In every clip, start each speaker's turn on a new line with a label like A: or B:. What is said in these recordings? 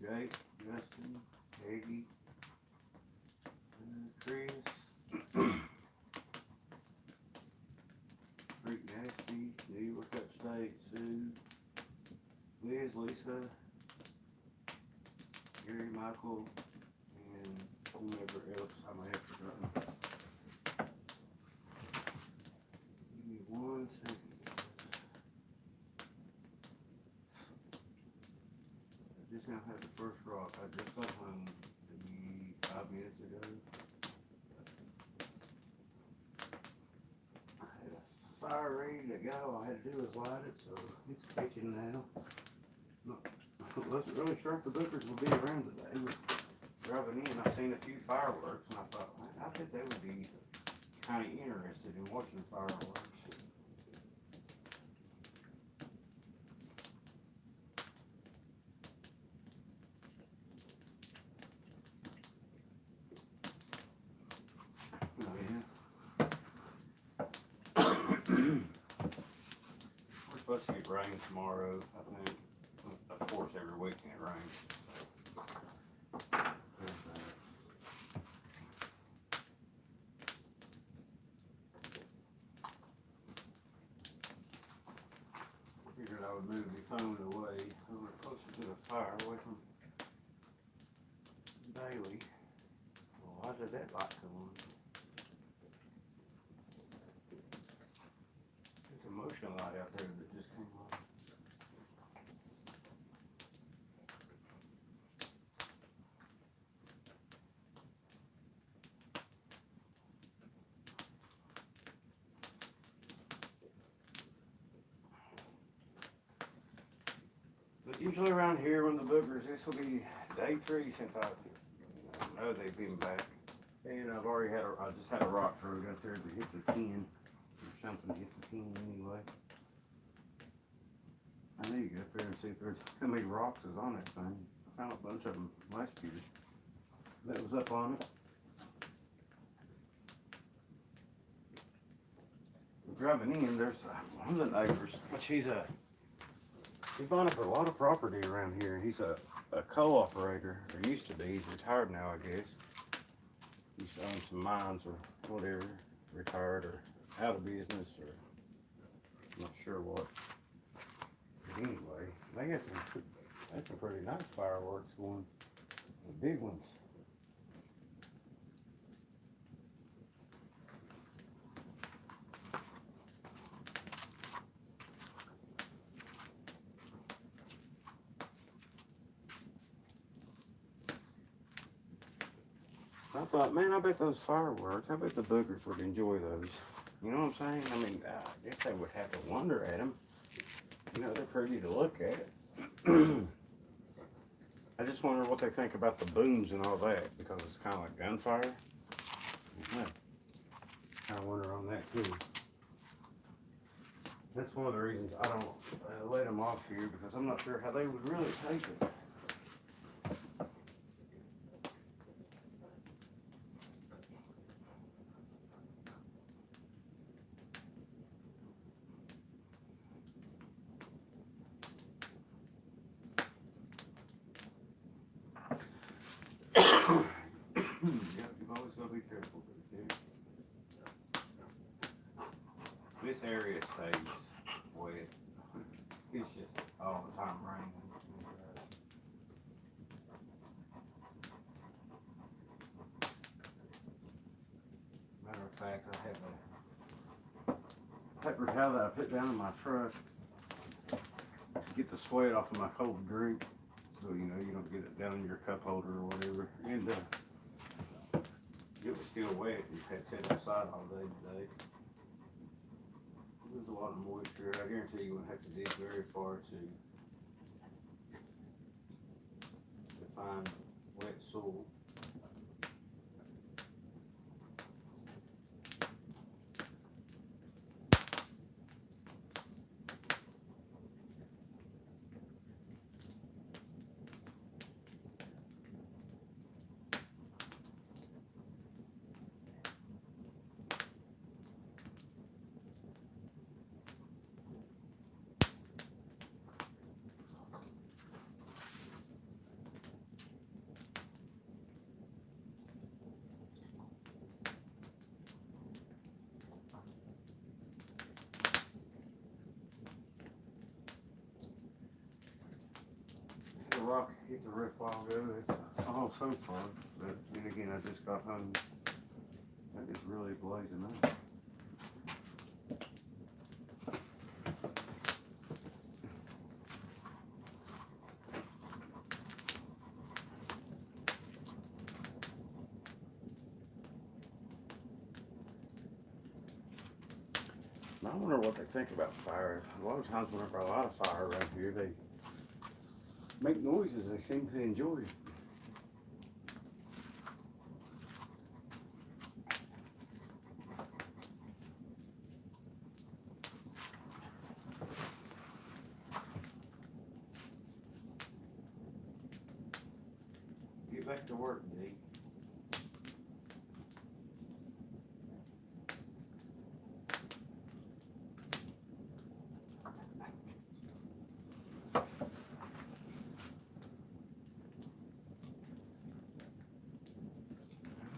A: Jake, Justin, Peggy, Chris, Freak Nasty, New York Upstate, Sue, Liz, Lisa, Gary, Michael, and whomever else I may have forgotten. Give me 1 second. I just now had the first rock. I just got home maybe 5 minutes ago. I had a fire ready to go. All I had to do was light it, so it's catching now. I wasn't really sure if the bookers would be around today. But driving in, I seen a few fireworks, and I thought, man, I think they would be kind of interested in watching fireworks. Oh yeah. We're supposed to get rain tomorrow, I think. Of course, every weekend it rains. Figured I would move the phone away a little closer to the fire, away from Bailey. Well, why did that light come on? It's a motion light out there that just came on. But usually around here when the boogers, this will be day 3 since I know they've been back. And I've already had I just had a rock throw out there that hit the 10 or something hit the 10 anyway. I need to get up there and see if there's how many rocks is on that thing. I found a bunch of them last year. That was up on it. Driving in, there's one of the neighbors, which he's buying up a lot of property around here. He's a co-operator, or used to be. He's retired now, I guess. He used to own some mines or whatever, retired or out of business, or I'm not sure what. But anyway, they had some pretty nice fireworks going, the big ones. I thought, man, I bet those fireworks, I bet the boogers would enjoy those. You know what I'm saying? I mean, I guess they would have to wonder at them. You know, they're pretty to look at. I just wonder what they think about the booms and all that, because it's kind of like gunfire. Yeah. I wonder on that too. That's one of the reasons I don't let them off here, because I'm not sure how they would really take it. Yeah, you've always got to be careful with it, too. This area stays wet. It's just all the time raining. Matter of fact, I have a paper towel that I put down in my truck to get the sweat off of my cold drink, so you know you don't get it down in your cup holder or whatever. And it was still wet. It had set outside all day today. There's a lot of moisture. I guarantee you wouldn't have to dig very far to find wet soil. rock hit the roof a while ago. It's all so far. But then again, I just got home. That is really blazing up. I wonder what they think about fire. A lot of times whenever a lot of fire around here, they make noises. They seem to enjoy it. Get back to work, D.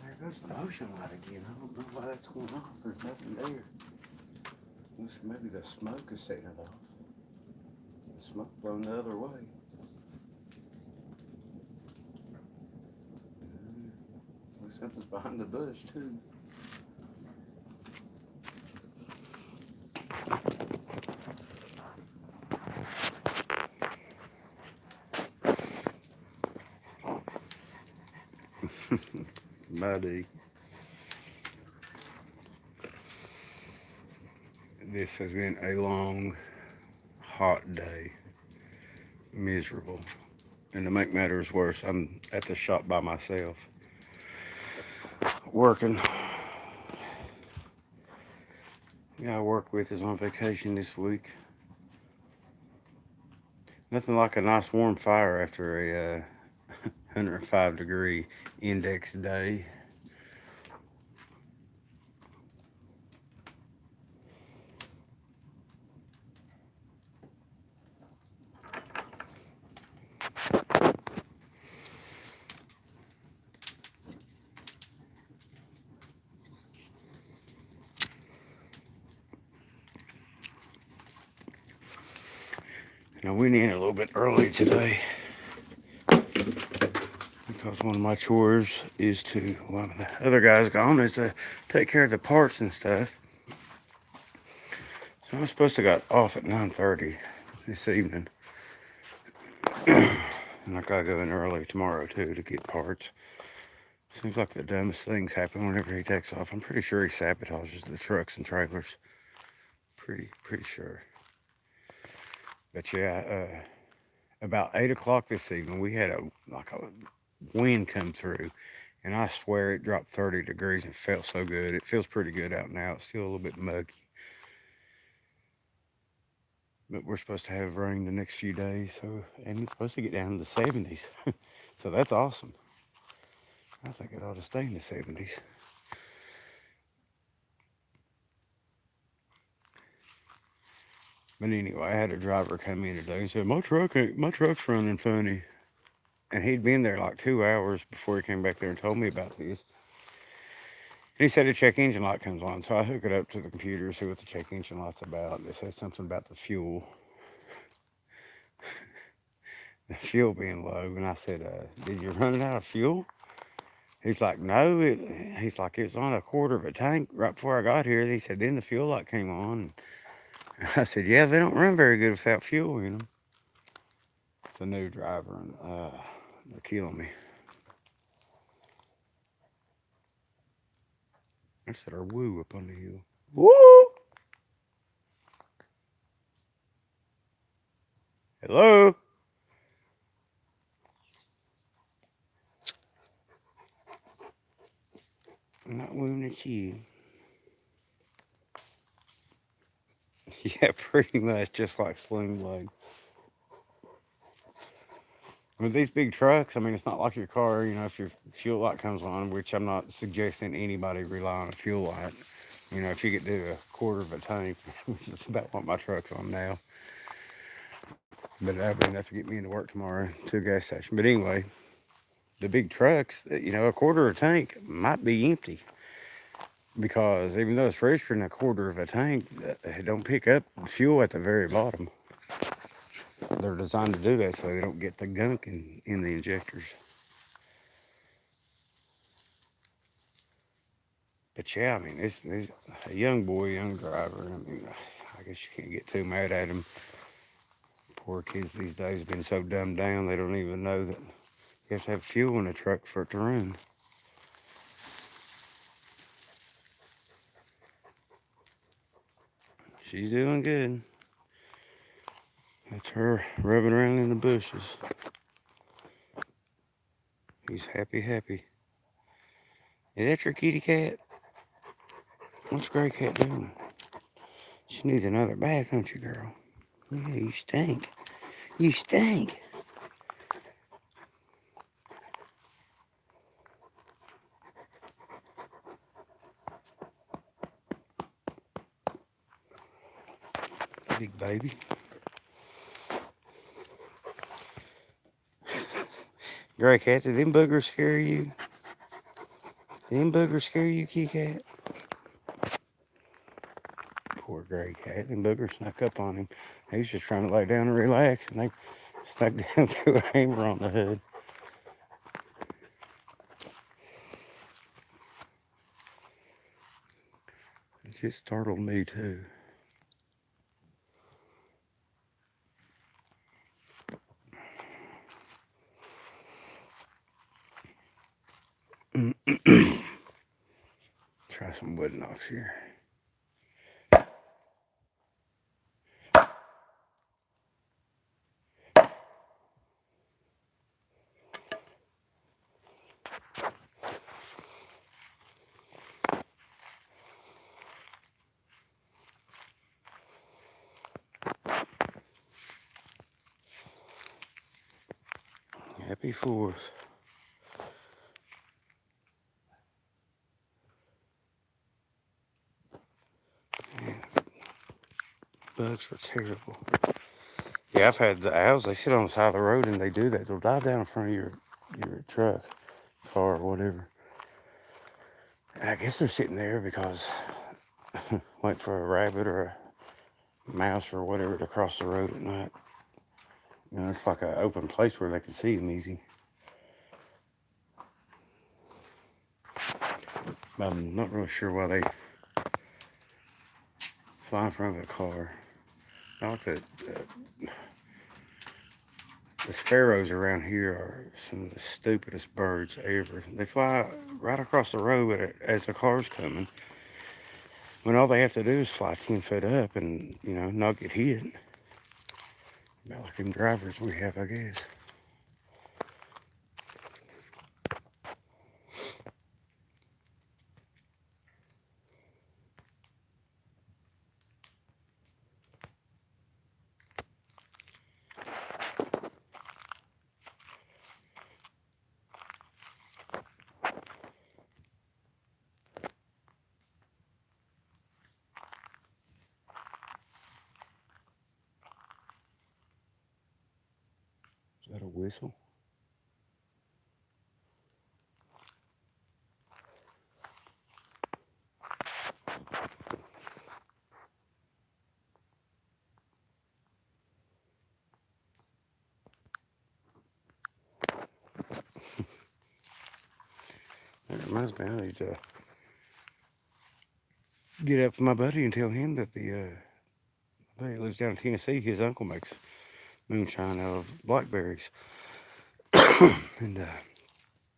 A: There goes the motion light again. I don't know why that's going off. There's nothing there. Maybe the smoke is setting it off. The smoke blown the other way. Something's behind the bush too. Buddy. This has been a long, hot day. Miserable. And to make matters worse, I'm at the shop by myself. Working. The guy I work with is on vacation this week. Nothing like a nice warm fire after a 105-degree index day. I went in a little bit early today because one of my chores is to, while the other guy's gone, is to take care of the parts and stuff. So I'm supposed to got off at 9:30 this evening. And I gotta go in early tomorrow too to get parts. Seems like the dumbest things happen whenever he takes off. I'm pretty sure he sabotages the trucks and trailers. Pretty sure. But yeah, about 8 o'clock this evening, we had a wind come through, and I swear it dropped 30 degrees and felt so good. It feels pretty good out now. It's still a little bit muggy. But we're supposed to have rain the next few days, and it's supposed to get down to the 70s. So that's awesome. I think it ought to stay in the 70s. But anyway, I had a driver come in today and said, my truck's running funny. And he'd been there like 2 hours before he came back there and told me about this. And he said a check engine light comes on. So I hook it up to the computer to see what the check engine light's about. It says something about the fuel. The fuel being low. And I said, did you run out of fuel? He's like, no. He's like, it's on a quarter of a tank right before I got here. And he said, then the fuel light came on. I said, yeah, they don't run very good without fuel, you know. It's a new driver, and they're killing me. I said, our woo up on the hill. Woo! Hello? I'm not wooing at you. Yeah, pretty much just like Sling Blade. With these big trucks, I mean, it's not like your car, you know, if your fuel light comes on, which I'm not suggesting anybody rely on a fuel light. You know, if you get to a quarter of a tank, which is about what my truck's on now. But that'd be enough to get me into work tomorrow to a gas station. But anyway, the big trucks, you know, a quarter of a tank might be empty. Because even though it's registering a quarter of a tank, it don't pick up fuel at the very bottom. They're designed to do that so they don't get the gunk in the injectors. But yeah, I mean, it's a young boy, young driver. I mean, I guess you can't get too mad at him. Poor kids these days have been so dumbed down they don't even know that you have to have fuel in a truck for it to run. She's doing good. That's her rubbing around in the bushes. He's happy, happy. Is that your kitty cat? What's Gray Cat doing? She needs another bath, don't you, girl? Yeah, you stink. You stink. Big baby. Gray Cat, did them boogers scare you? Did them boogers scare you, kitty cat? Poor Gray Cat. Them boogers snuck up on him. He was just trying to lay down and relax, and they snuck down through a hammer on the hood. It just startled me, too. Try some wood knocks here. Happy 4th. Man, bugs are terrible. Yeah, I've had the owls. They sit on the side of the road and they do that. They'll dive down in front of your truck, car, or whatever. And I guess they're sitting there because wait for a rabbit or a mouse or whatever to cross the road at night. You know, it's like an open place where they can see them easy. But I'm not really sure why they fly in front of a car. I like the sparrows around here are some of the stupidest birds ever. They fly right across the road as the car's coming, when all they have to do is fly 10 foot up and, you know, not get hit. About like them drivers we have, I guess. Is that a whistle? That reminds me, I need to get up with my buddy and tell him that the buddy lives down in Tennessee. His uncle makes moonshine out of blackberries. And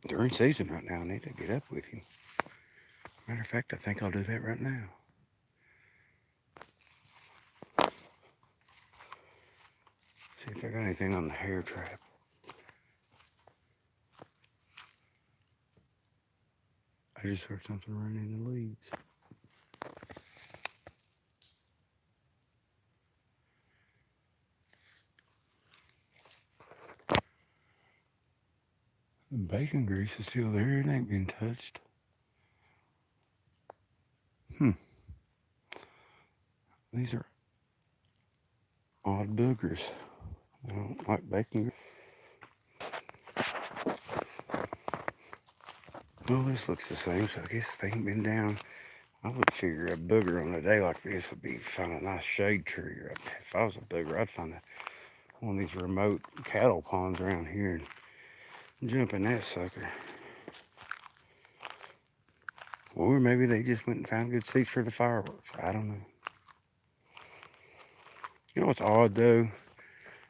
A: they're in season right now. I need to get up with him. Matter of fact, I think I'll do that right now. See if I got anything on the hair trap. I just heard something running in the leaves. The bacon grease is still there. It ain't been touched. These are odd boogers. I don't like bacon grease. Well, this looks the same, so I guess they ain't been down. I would figure a booger on a day like this would be find a nice shade tree. If I was a booger, I'd find one of these remote cattle ponds around here and jump in that sucker. Or maybe they just went and found good seats for the fireworks. I don't know. You know what's odd though?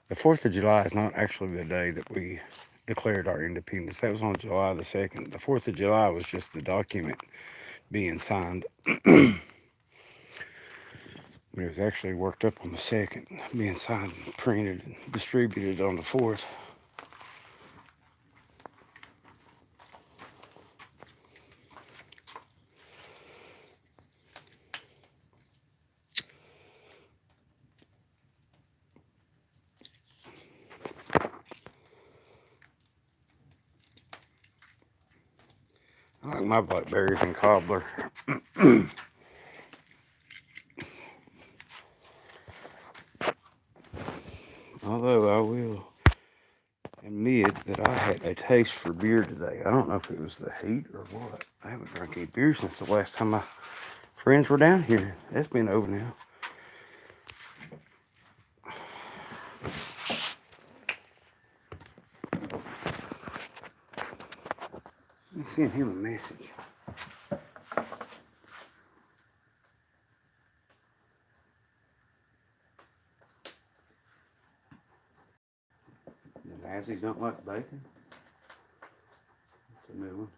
A: The 4th of July is not actually the day that we declared our independence. That was on July the 2nd. The 4th of July was just the document being signed. But it was actually worked up on the 2nd, being signed, printed, and distributed on the 4th. I like my blackberries and cobbler. Although I will admit that I had a taste for beer today. I don't know if it was the heat or what. I haven't drank any beer since the last time my friends were down here. That's been over now. Let me send him a message. The Nazis don't like bacon? That's a new one.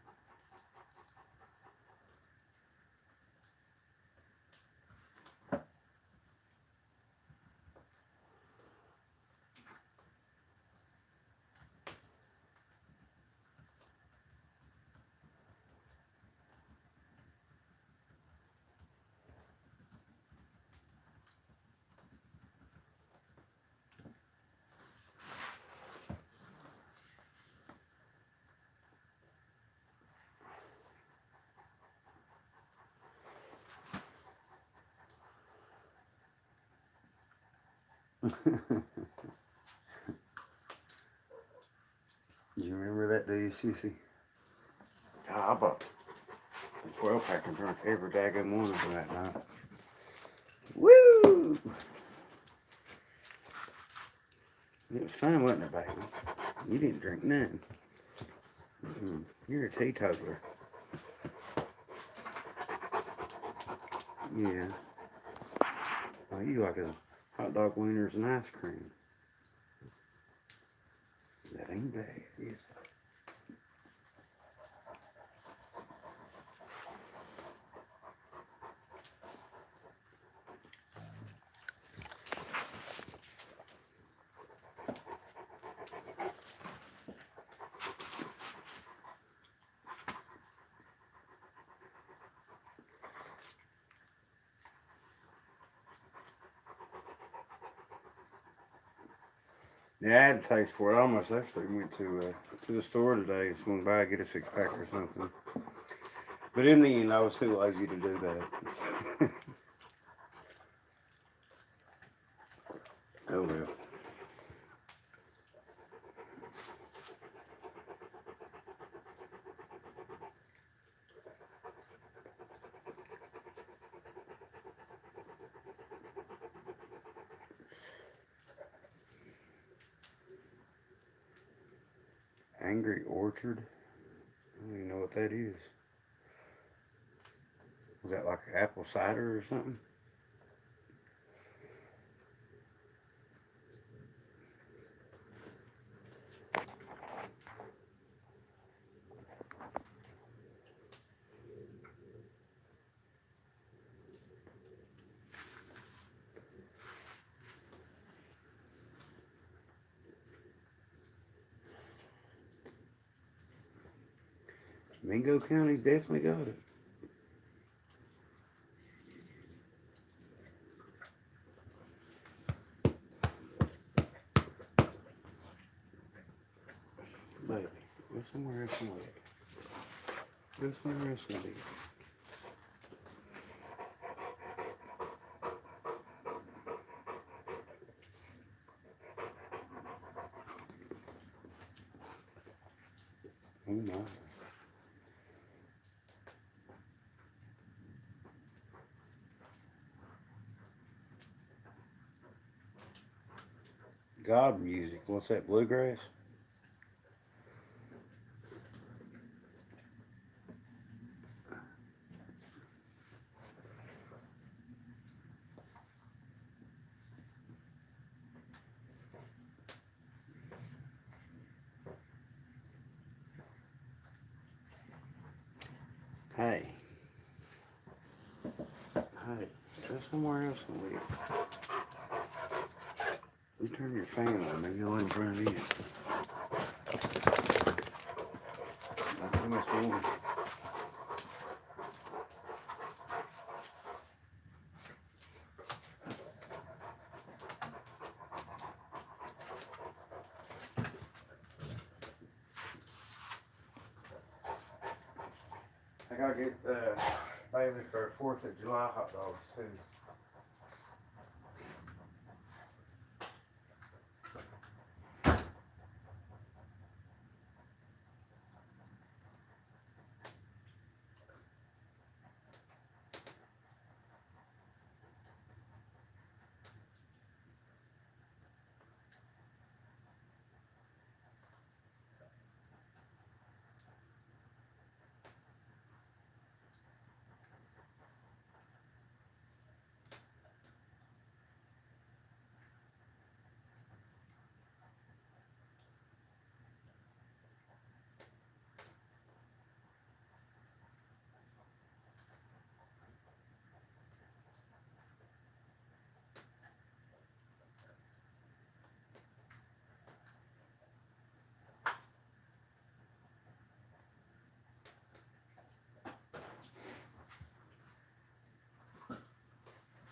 A: You remember that, do you, Sissy? I bought a 12-pack and drank every daggone one of them that night. Woo! It was fun, wasn't it, baby? You didn't drink none. You're a teetotaler. Yeah. Well, you like a hot dog, wieners, and ice cream. That ain't bad, is it? Yeah, I had a taste for it. I almost actually went to the store today and swung by and get a 6-pack or something. But in the end, I was too lazy to do that. Oh well. Angry Orchard? I don't even know what that is. Is that like apple cider or something? Mingo County's definitely got it. Baby, go somewhere else and live. Go somewhere else and live. Oh my. God music. What's that, bluegrass? Hey. Hey. Go somewhere else and live. You turn your fan on, maybe you'll let him run in. Not too much more. I gotta get Bailey for 4th of July hot dogs too.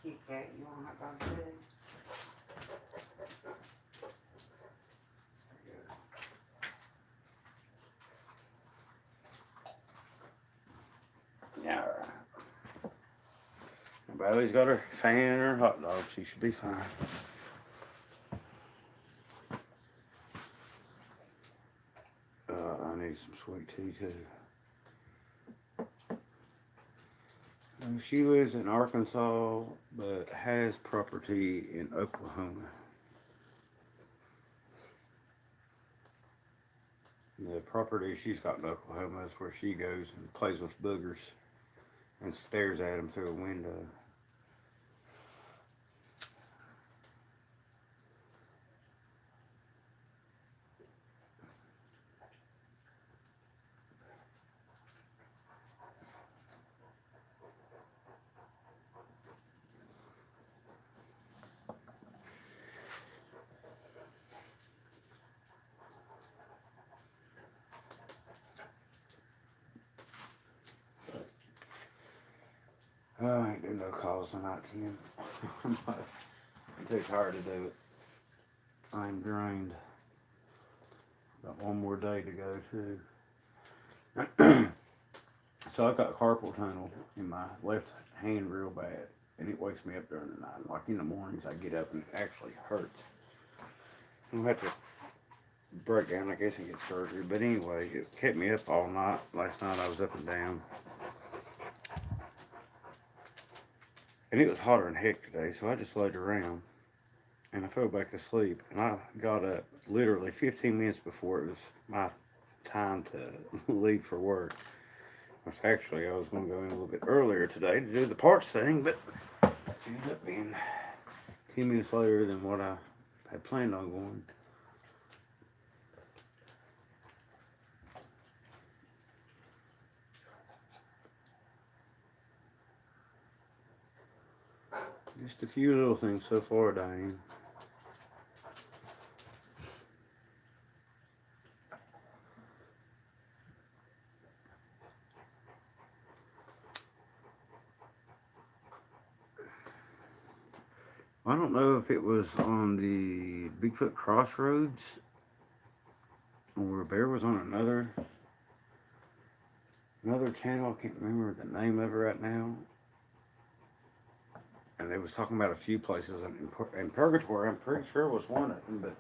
A: Kit Kat, you want hot dogs too? Yeah, alright. Bailey's got her fan and her hot dog. She should be fine. I need some sweet tea too. She lives in Arkansas, but has property in Oklahoma. The property she's got in Oklahoma is where she goes and plays with boogers and stares at them through a window. I ain't doing no calls tonight, Tim. I'm too tired to do it. I'm drained. Got one more day to go too. So I've got carpal tunnel in my left hand real bad, and it wakes me up during the night. Like in the mornings, I get up and it actually hurts. I'm gonna have to break down, I guess, and get surgery. But anyway, it kept me up all night. Last night I was up and down. And it was hotter than heck today, so I just laid around and I fell back asleep. And I got up literally 15 minutes before it was my time to leave for work. Which actually I was going to go in a little bit earlier today to do the parts thing, but it ended up being 10 minutes later than what I had planned on going. Just a few little things so far, Diane. I don't know if it was on the Bigfoot Crossroads or Bear was on another channel. I can't remember the name of it right now. And they was talking about a few places, and Purgatory, I'm pretty sure was one of them. But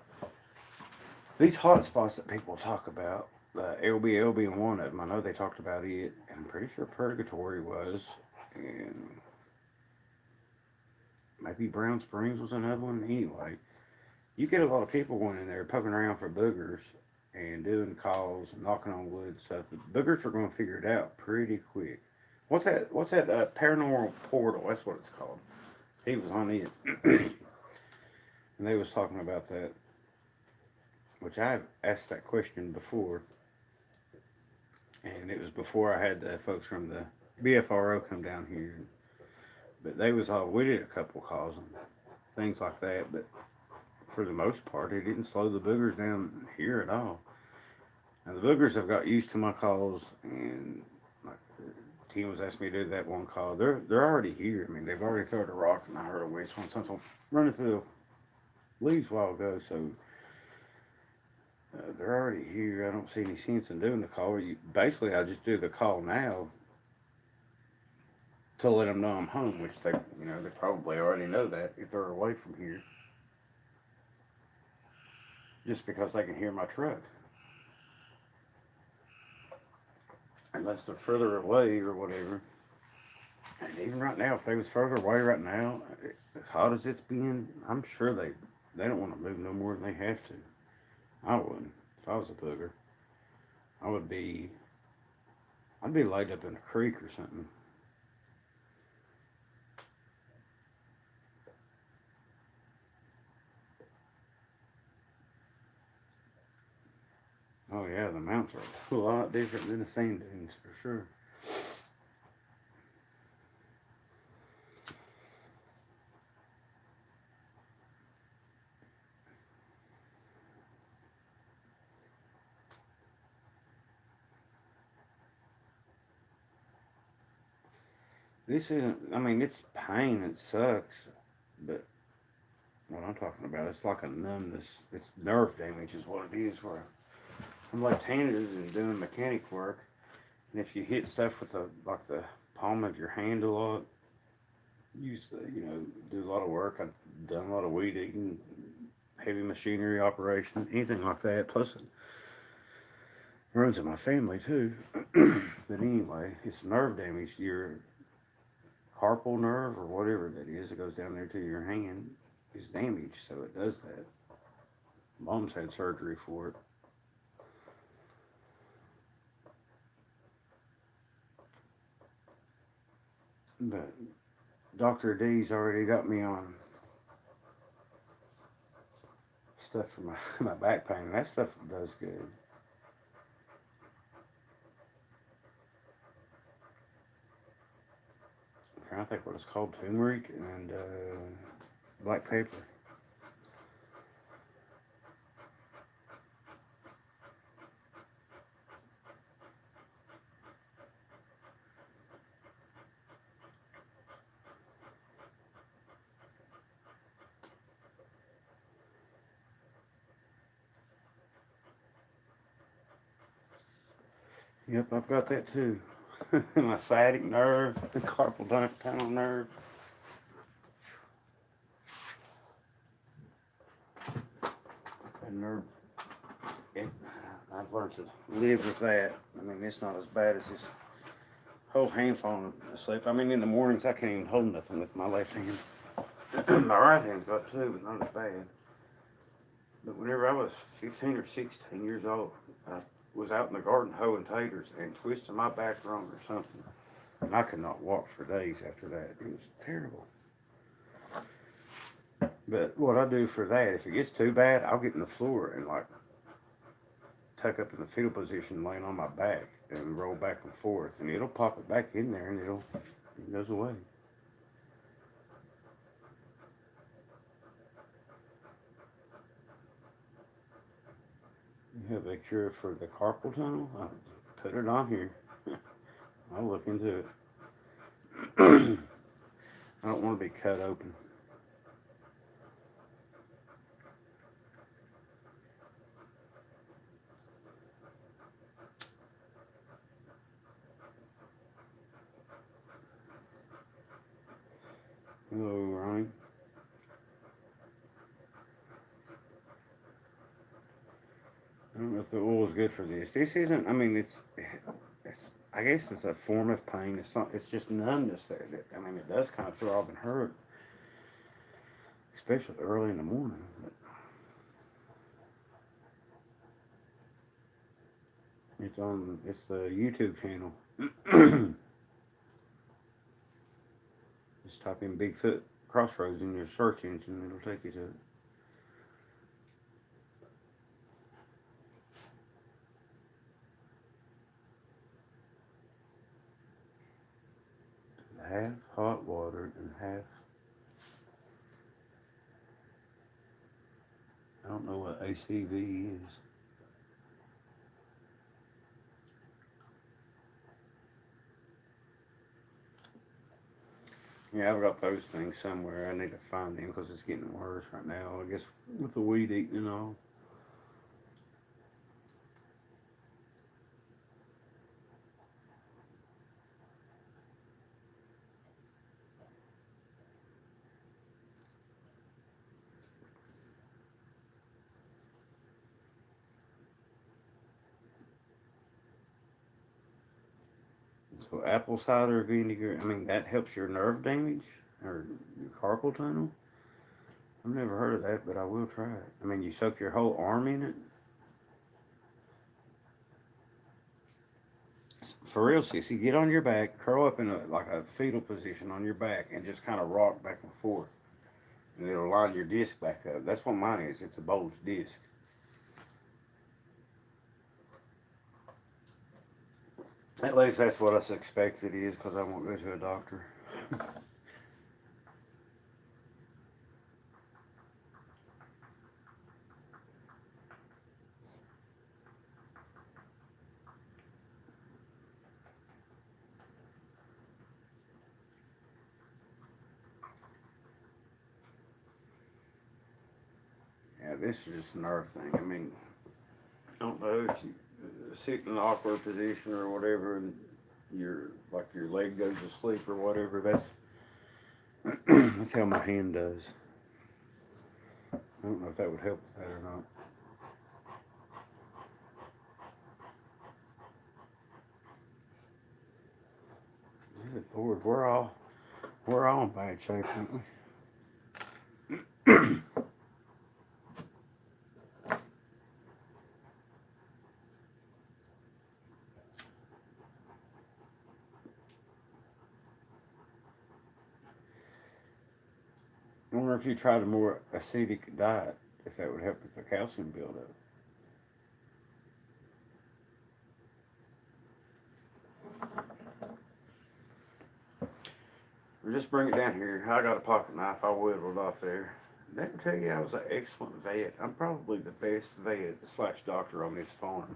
A: these hot spots that people talk about, the LB being one of them, I know they talked about it, and I'm pretty sure Purgatory was, and maybe Brown Springs was another one. Anyway, You get a lot of people going in there poking around for boogers and doing calls and knocking on wood and stuff. The boogers are going to figure it out pretty quick. What's that? What's that? Paranormal portal. That's what it's called. He was on it, and they was talking about that, which I've asked that question before, and it was before I had the folks from the BFRO come down here. But they was all we did a couple calls and things like that, but for the most part, it didn't slow the boogers down here at all. Now the boogers have got used to my calls, and like Tim was asking me to do that one call. They're already here. I mean, they've already thrown a rock, and I heard a whistle and something running through the leaves a while ago. So they're already here. I don't see any sense in doing the call. Basically, I just do the call now to let them know I'm home, which they probably already know that if they're away from here, just because they can hear my truck. Unless they're further away or whatever. And even right now, if they was further away right now, as hot as it's been, I'm sure they don't want to move no more than they have to. I wouldn't. If I was a booger, I'd be laid up in a creek or something. Oh yeah, the mountains are a lot different than the sand dunes for sure. This isn't. I mean, it's pain. It sucks, but what I'm talking about, it's like a numbness. It's nerve damage, is what it is. Where I'm left-handed and doing mechanic work, and if you hit stuff with the palm of your hand a lot, do a lot of work. I've done a lot of weed eating, heavy machinery operation, anything like that. Plus, it runs in my family too. But anyway, it's nerve damage. Your carpal nerve or whatever that is, it goes down there to your hand, is damaged, so it does that. Mom's had surgery for it. But Dr. D's already got me on stuff for my back pain. That stuff does good. I'm trying to think what it's called, turmeric and black pepper. Yep, I've got that too. My sciatic nerve, the carpal tunnel nerve. And nerve. It, I've learned to live with that. I mean, it's not as bad as this whole hand falling asleep. I mean, in the mornings, I can't even hold nothing with my left hand. My right hand's got two, but not as bad. But whenever I was 15 or 16 years old, I was out in the garden hoeing taters and twisting my back wrong or something. And I could not walk for days after that. It was terrible. But what I do for that, if it gets too bad, I'll get in the floor and like tuck up in the fetal position, laying on my back and roll back and forth, and it'll pop it back in there and it goes away. You have a cure for the carpal tunnel? I'll put it on here. I'll look into it. I don't want to be cut open. Hello, Ronnie. I don't know if the oil is good for this. This isn't. I mean, it's. I guess it's a form of pain. It's not. It's just numbness there. I mean, it does kind of throw off and hurt, especially early in the morning. But It's the YouTube channel. Just type in Bigfoot Crossroads in your search engine, it'll take you to it. Half hot water and half, I don't know what ACV is. Yeah, I've got those things somewhere. I need to find them because it's getting worse right now. I guess with the weed eating and all. So apple cider vinegar, I mean, that helps your nerve damage or your carpal tunnel. I've never heard of that, but I will try it. I mean, you soak your whole arm in it. For real, sissy, get on your back, curl up in like a fetal position on your back, and just kind of rock back and forth. And it'll line your disc back up. That's what mine is. It's a bulged disc. At least that's what I suspect it is, because I won't go to a doctor. Yeah, this is just a nerve thing. I mean, I don't know if you sit in an awkward position or whatever, and your leg goes to sleep or whatever. That's that's how my hand does. I don't know if that would help with that or not. Good Lord, we're all in bad shape, aren't we? I wonder if you tried a more acidic diet, if that would help with the calcium buildup. Or just bring it down here. I got a pocket knife. I whittled off there. Didn't tell you I was an excellent vet. I'm probably the best vet / doctor on this farm.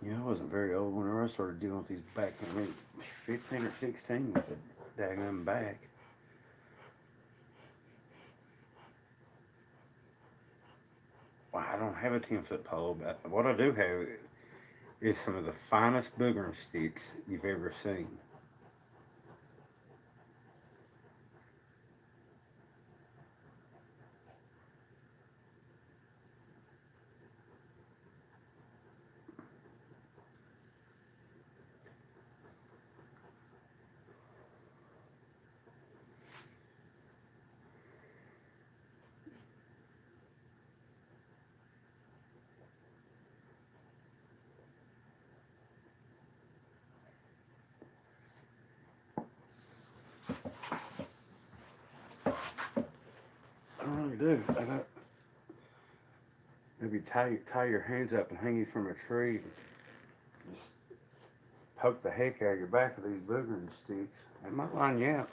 A: Yeah, I wasn't very old when I started dealing with these back. I mean, 15 or 16 with the daggum back. Well, I don't have a 10-foot pole, but what I do have is some of the finest boogering sticks you've ever seen. I really do. Maybe tie your hands up and hang you from a tree. And just poke the heck out of your back with these boogering sticks. It might line you out.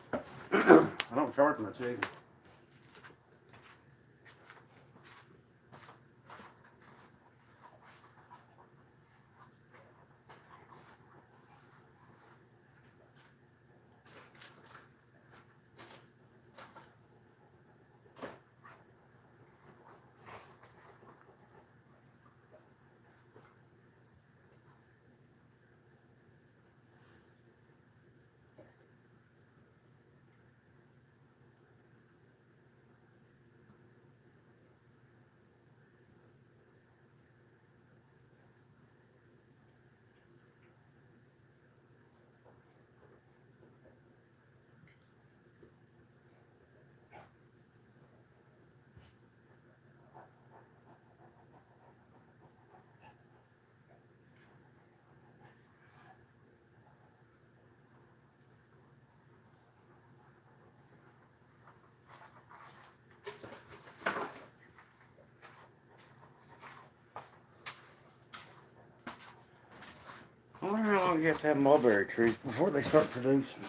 A: I don't charge much either. long you have to have mulberry trees before they start producing?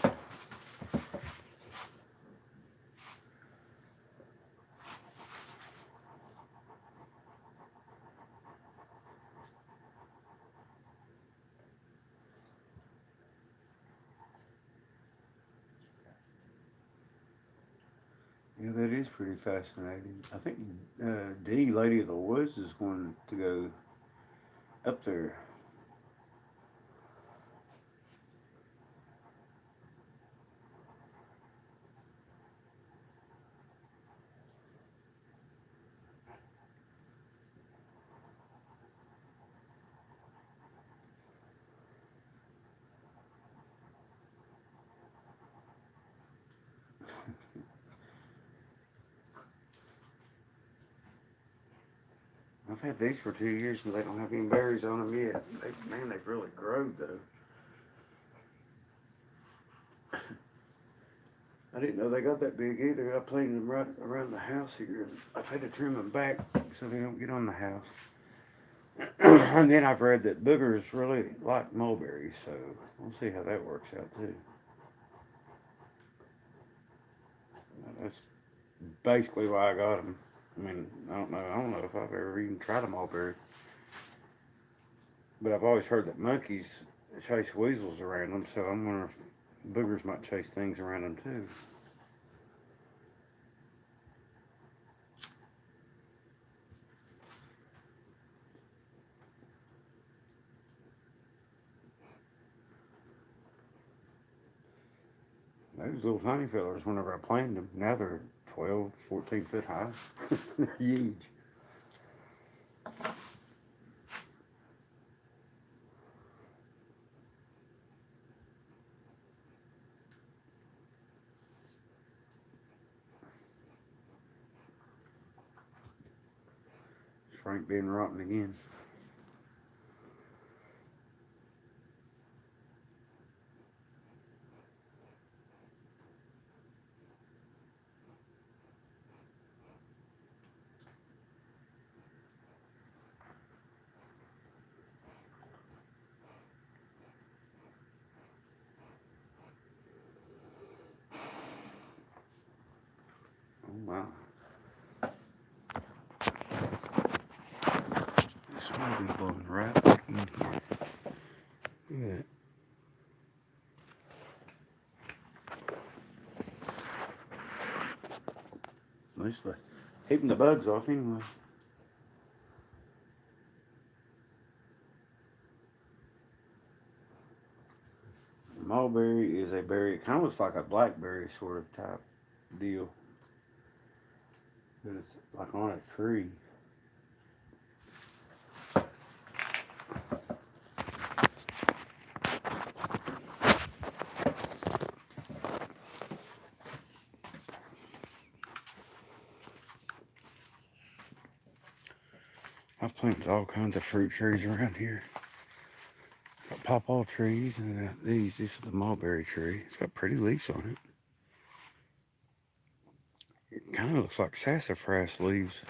A: Yeah, that is pretty fascinating. I think D, Lady of the Woods, is going to go up there. I've had these for 2 years and they don't have any berries on them yet. Man, they've really grown though. I didn't know they got that big either. I planted them right around the house here. I've had to trim them back so they don't get on the house. And then I've read that boogers really like mulberries, so we'll see how that works out too. That's basically why I got them. I mean, I don't know if I've ever even tried a mulberry, but I've always heard that monkeys chase weasels around them, so I'm wondering if boogers might chase things around them too. Those little tiny fellers, whenever I planted them, now they're 12, 14 foot high. They're huge. Frank being rotten again. Oh wow. This wind is blowing right back in here. Look at that. At least they're keeping the bugs off anyway. Mulberry is a berry. It kind of looks like a blackberry sort of type deal. But it's like on a tree. I've planted all kinds of fruit trees around here. Got pawpaw trees and these. This is the mulberry tree. It's got pretty leaves on it. It kind of looks like sassafras leaves.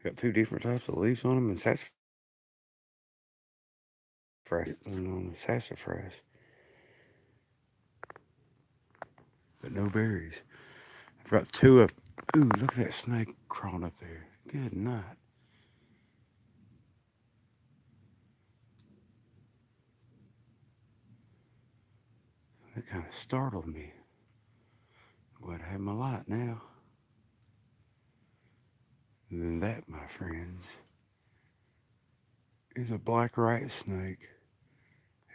A: Got two different types of leaves on them, and sassafras and sassafras, but no berries. I've got two up. Ooh, look at that snake crawling up there. Good night. That kind of startled me. I'm glad I have my light now. And then that, my friends, is a black rat snake.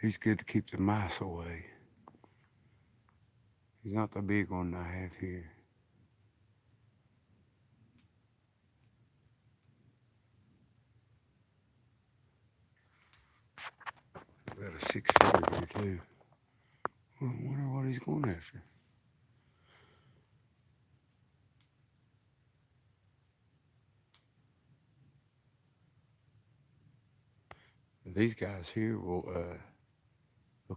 A: He's good to keep the mice away. He's not the big one I have here. I've got a 6-footer here too. I wonder what he's going after. These guys here will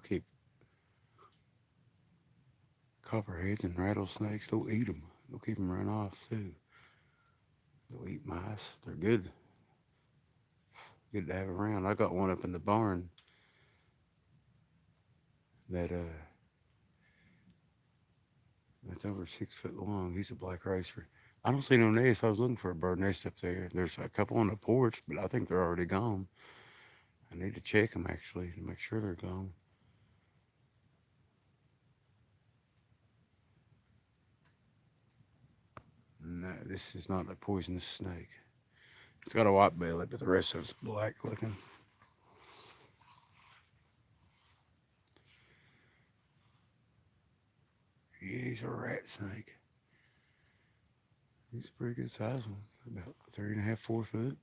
A: keep copperheads and rattlesnakes. They'll eat them. They'll keep them run off too. They'll eat mice. They're good. Good to have around. I got one up in the barn. that that's over 6 foot long. He's a black racer. I don't see no nest. I was looking for a bird nest up there. There's a couple on the porch, but I think they're already gone. I need to check them actually to make sure they're gone. No, this is not a poisonous snake. It's got a white belly, but the rest of it's black looking. Yeah, he's a rat snake. He's a pretty good size one, about 3.5, 4 foot.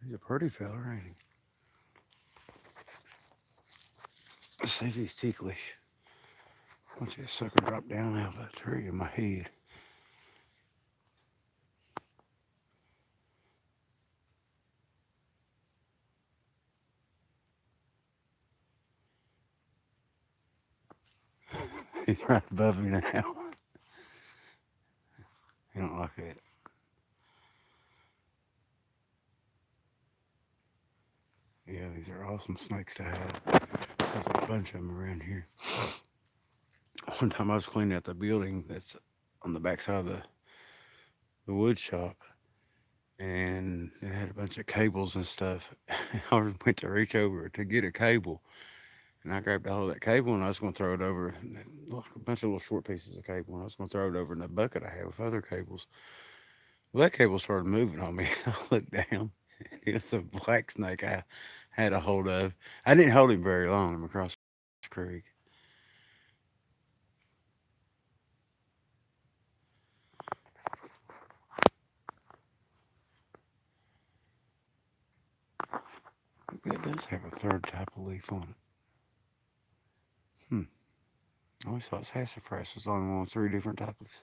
A: He's a pretty fella, ain't he? Let's see if he's ticklish. Watch that sucker drop down out of the tree in my head. He's right above me now. He don't like that. Yeah, these are awesome snakes to have. There's a bunch of them around here. One time I was cleaning out the building that's on the back side of the wood shop, and it had a bunch of cables and stuff. I went to reach over to get a cable, and I grabbed all of that cable, and I was going to throw it over, a bunch of little short pieces of cable, and I was going to throw it over in the bucket I had with other cables. Well, that cable started moving on me. I looked down. It was a black snake I had a hold of. I didn't hold him very long. I'm across the creek. It does have a third type of leaf on it. Hmm. I always thought sassafras was only one of 3 different types.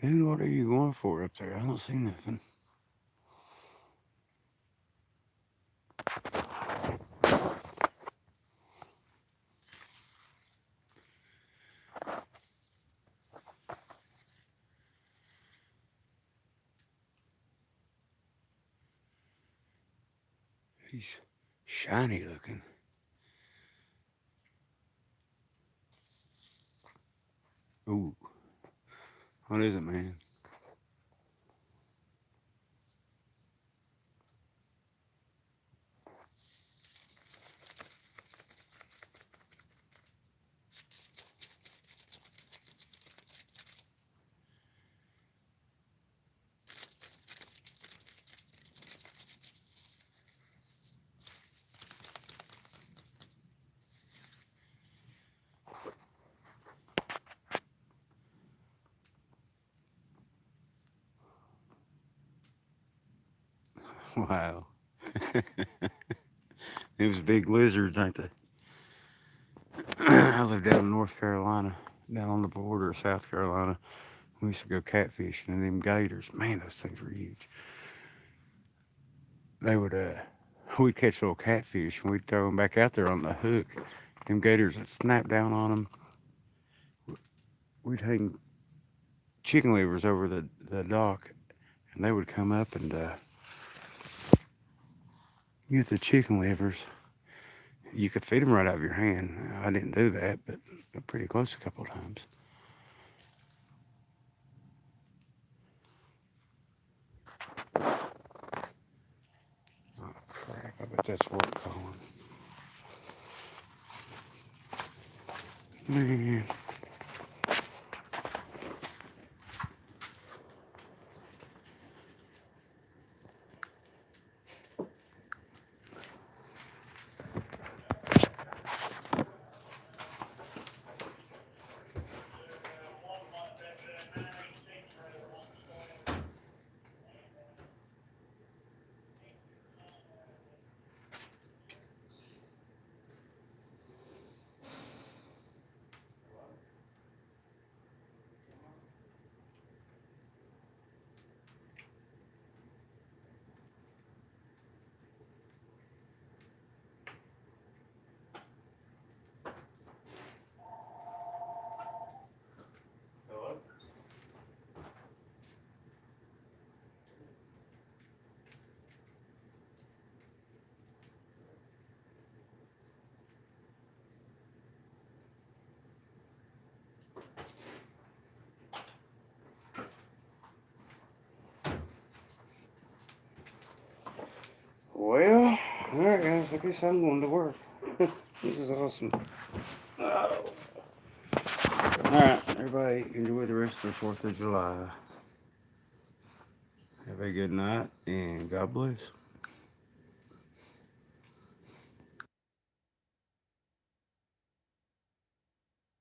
A: Dude, what are you going for up there? I don't see nothing. He's shiny looking. Ooh, what is it, man? Wow. It was big lizards, ain't they? I live down in North Carolina, down on the border of South Carolina. We used to go catfishing, and them gators, man, those things were huge. They would, we'd catch little catfish, and we'd throw them back out there on the hook. Them gators would snap down on them. We'd hang chicken livers over the dock, and they would come up and get the chicken livers. You could feed them right out of your hand. I didn't do that, but pretty close a couple of times. Oh, crap. I bet that's work calling. Man. Well, alright guys, I guess I'm going to work. This is awesome. Oh. Alright, everybody enjoy the rest of the 4th of July. Have a good night and God bless.